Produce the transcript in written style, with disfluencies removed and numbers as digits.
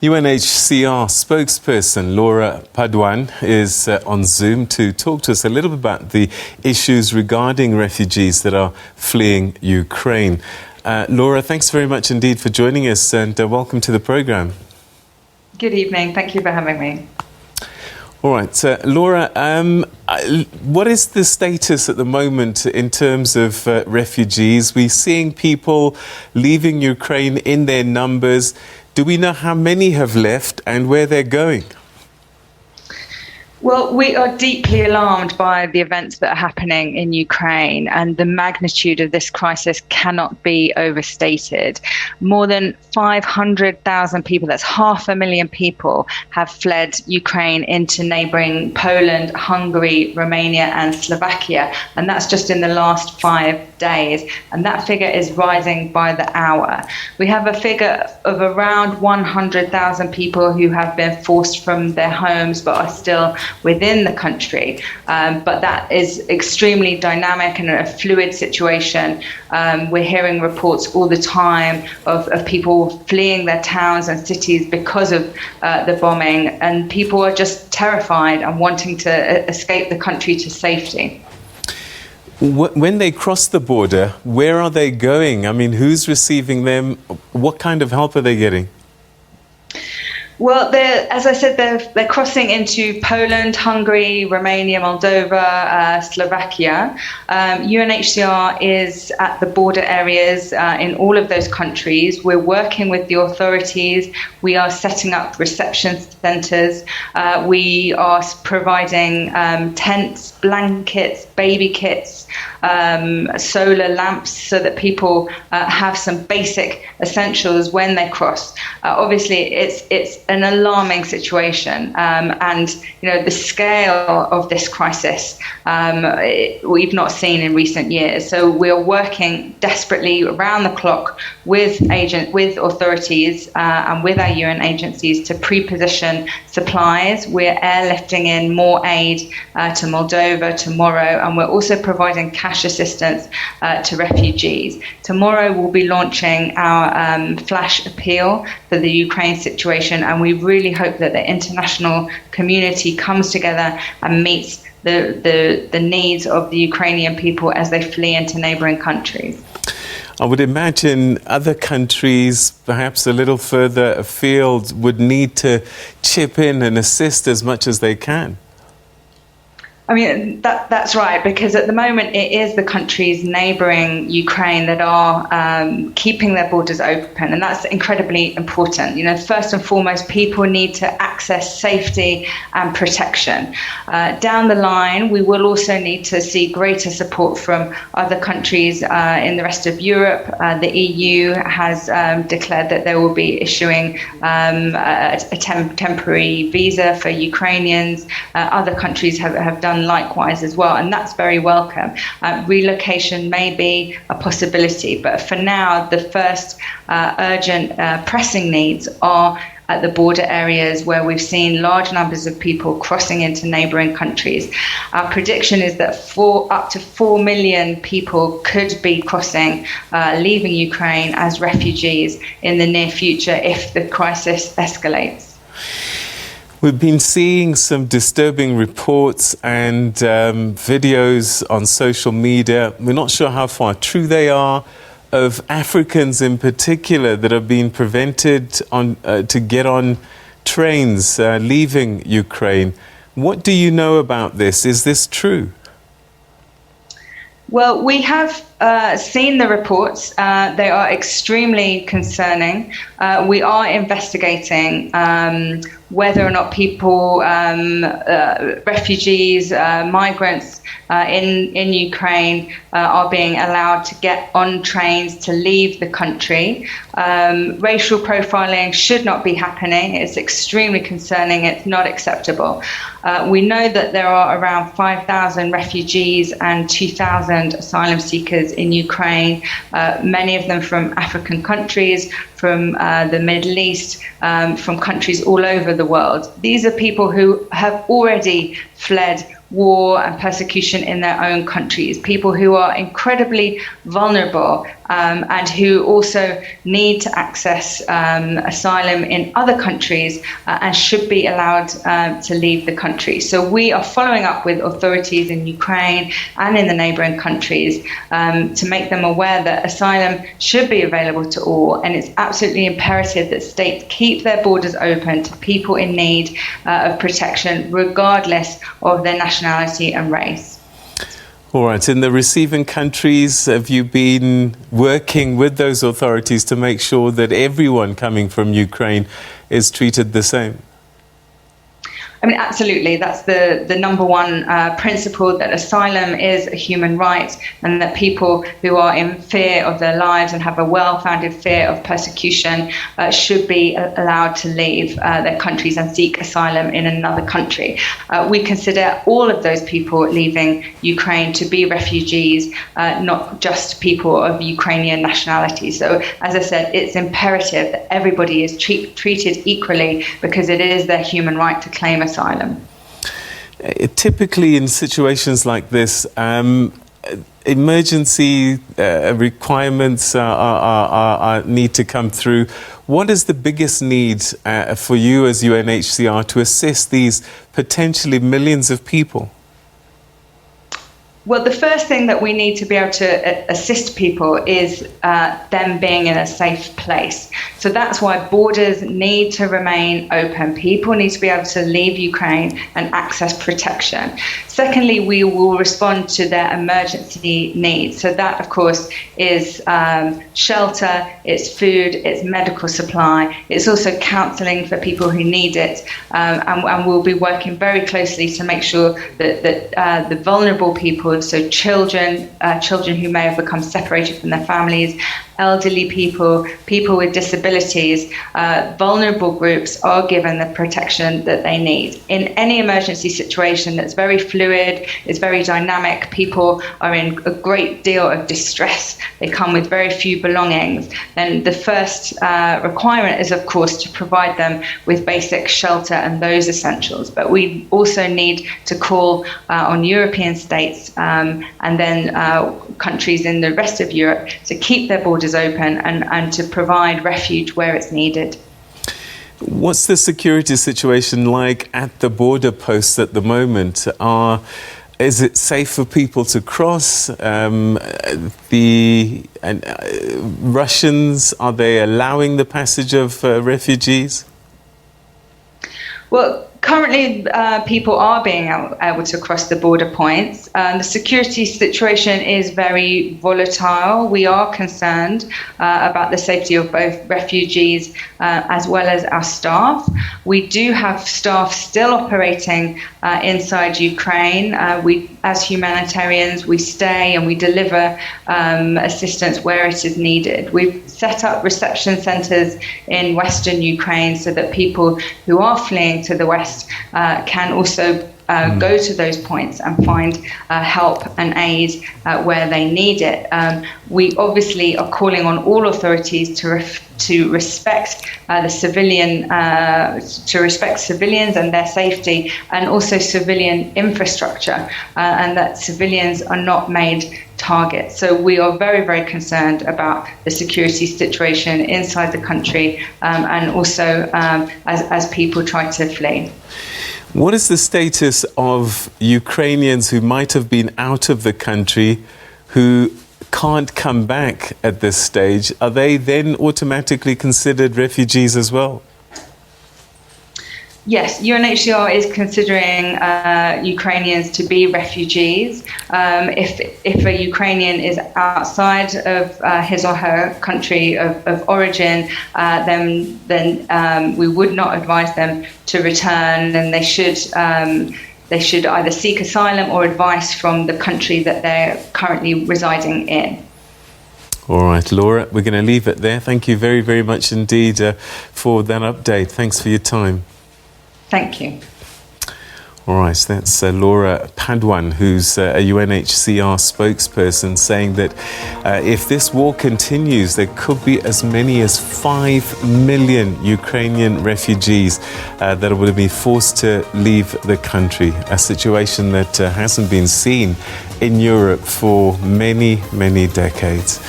UNHCR Spokesperson Laura Padoan is on Zoom to talk to us a little bit about the issues regarding refugees that are fleeing Ukraine. Laura, thanks very much indeed for joining us and welcome to the programme. Good evening. Thank you for having me. All right. Laura, what is the status at the moment in terms of refugees? We're seeing people leaving Ukraine in their numbers. Do we know how many have left and where they're going? Well, we are deeply alarmed by the events that are happening in Ukraine, and the magnitude of this crisis cannot be overstated. More than 500,000 people, that's 500,000 people, have fled Ukraine into neighbouring Poland, Hungary, Romania and Slovakia, and that's just in the last 5 days, and that figure is rising by the hour. We have a figure of around 100,000 people who have been forced from their homes but are still within the country, but that is extremely dynamic and a fluid situation. We're hearing reports all the time of people fleeing their towns and cities because of the bombing, and people are just terrified and wanting to escape the country to safety. When they cross the border, where are they going? I mean, who's receiving them? What kind of help are they getting? Well, as I said, they're crossing into Poland, Hungary, Romania, Moldova, Slovakia. UNHCR is at the border areas in all of those countries. We're working with the authorities. We are setting up reception centres. We are providing tents, blankets, baby kits, solar lamps, so that people have some basic essentials when they cross. Obviously, it's an alarming situation, and the scale of this crisis we've not seen in recent years. So we are working desperately around the clock with authorities and with our UN agencies to pre-position supplies. We're airlifting in more aid to Moldova tomorrow, and we're also providing cash assistance to refugees. Tomorrow we'll be launching our flash appeal for the Ukraine situation, and we really hope that the international community comes together and meets the needs of the Ukrainian people as they flee into neighbouring countries. I would imagine other countries, perhaps a little further afield, would need to chip in and assist as much as they can. I mean, that's right, because at the moment it is the countries neighbouring Ukraine that are keeping their borders open, and that's incredibly important. First and foremost, people need to access safety and protection. Down the line, we will also need to see greater support from other countries in the rest of Europe. The EU has declared that they will be issuing a temporary visa for Ukrainians. Other countries have done likewise as well, and that's very welcome. Relocation may be a possibility, but for now the first urgent pressing needs are at the border areas where we've seen large numbers of people crossing into neighbouring countries. Our prediction is that up to 4 million people could be crossing, leaving Ukraine as refugees in the near future if the crisis escalates. We've been seeing some disturbing reports and videos on social media. We're not sure how far true they are, of Africans in particular that have been prevented to get on trains leaving Ukraine. What do you know about this? Is this true? Well, we have seen the reports. They are extremely concerning. We are investigating whether or not people, refugees, migrants in Ukraine are being allowed to get on trains to leave the country. Racial profiling should not be happening. It's extremely concerning. It's not acceptable. We know that there are around 5,000 refugees and 2,000 asylum seekers in Ukraine, many of them from African countries, from the Middle East, from countries all over the world. These are people who have already fled war and persecution in their own countries, people who are incredibly vulnerable and who also need to access asylum in other countries and should be allowed to leave the country. So we are following up with authorities in Ukraine and in the neighbouring countries to make them aware that asylum should be available to all, and it's absolutely imperative that states keep their borders open to people in need of protection, regardless of their nationality and race. All right. In the receiving countries, have you been working with those authorities to make sure that everyone coming from Ukraine is treated the same? I mean, absolutely. That's the number one principle, that asylum is a human right, and that people who are in fear of their lives and have a well-founded fear of persecution should be allowed to leave their countries and seek asylum in another country. We consider all of those people leaving Ukraine to be refugees, not just people of Ukrainian nationality. So, as I said, it's imperative that everybody is treated equally, because it is their human right to claim asylum. Typically in situations like this, emergency requirements need to come through. What is the biggest need for you as UNHCR to assist these potentially millions of people? Well, the first thing that we need to be able to assist people is them being in a safe place. So that's why borders need to remain open. People need to be able to leave Ukraine and access protection. Secondly, we will respond to their emergency needs. So that, of course, is shelter, it's food, it's medical supply. It's also counselling for people who need it. And we'll be working very closely to make sure that the vulnerable people, so children who may have become separated from their families, elderly people, people with disabilities, vulnerable groups are given the protection that they need. In any emergency situation that's very fluid, it's very dynamic, people are in a great deal of distress, they come with very few belongings, then the first requirement is, of course, to provide them with basic shelter and those essentials. But we also need to call on European states and then countries in the rest of Europe to keep their borders open and to provide refuge where it's needed. What's the security situation like at the border posts at the moment? Is it safe for people to cross? Russians, are they allowing the passage of refugees? Well, currently, people are being able to cross the border points. The security situation is very volatile. We are concerned about the safety of both refugees as well as our staff. We do have staff still operating inside Ukraine. As humanitarians, we stay and we deliver assistance where it is needed. We've set up reception centres in Western Ukraine so that people who are fleeing to the West can also go to those points and find help and aid where they need it. We obviously are calling on all authorities to respect the civilian, to respect civilians and their safety, and also civilian infrastructure, and that civilians are not made targets. So we are very, very concerned about the security situation inside the country, and also as people try to flee. What is the status of Ukrainians who might have been out of the country who can't come back at this stage? Are they then automatically considered refugees as well? Yes, UNHCR is considering Ukrainians to be refugees. If a Ukrainian is outside of his or her country of origin, then we would not advise them to return, and they should either seek asylum or advice from the country that they're currently residing in. All right, Laura, we're going to leave it there. Thank you very, very much indeed for that update. Thanks for your time. Thank you. All right, that's Laura Padoan, who's a UNHCR spokesperson, saying that if this war continues, there could be as many as 5 million Ukrainian refugees that will be forced to leave the country, a situation that hasn't been seen in Europe for many, many decades.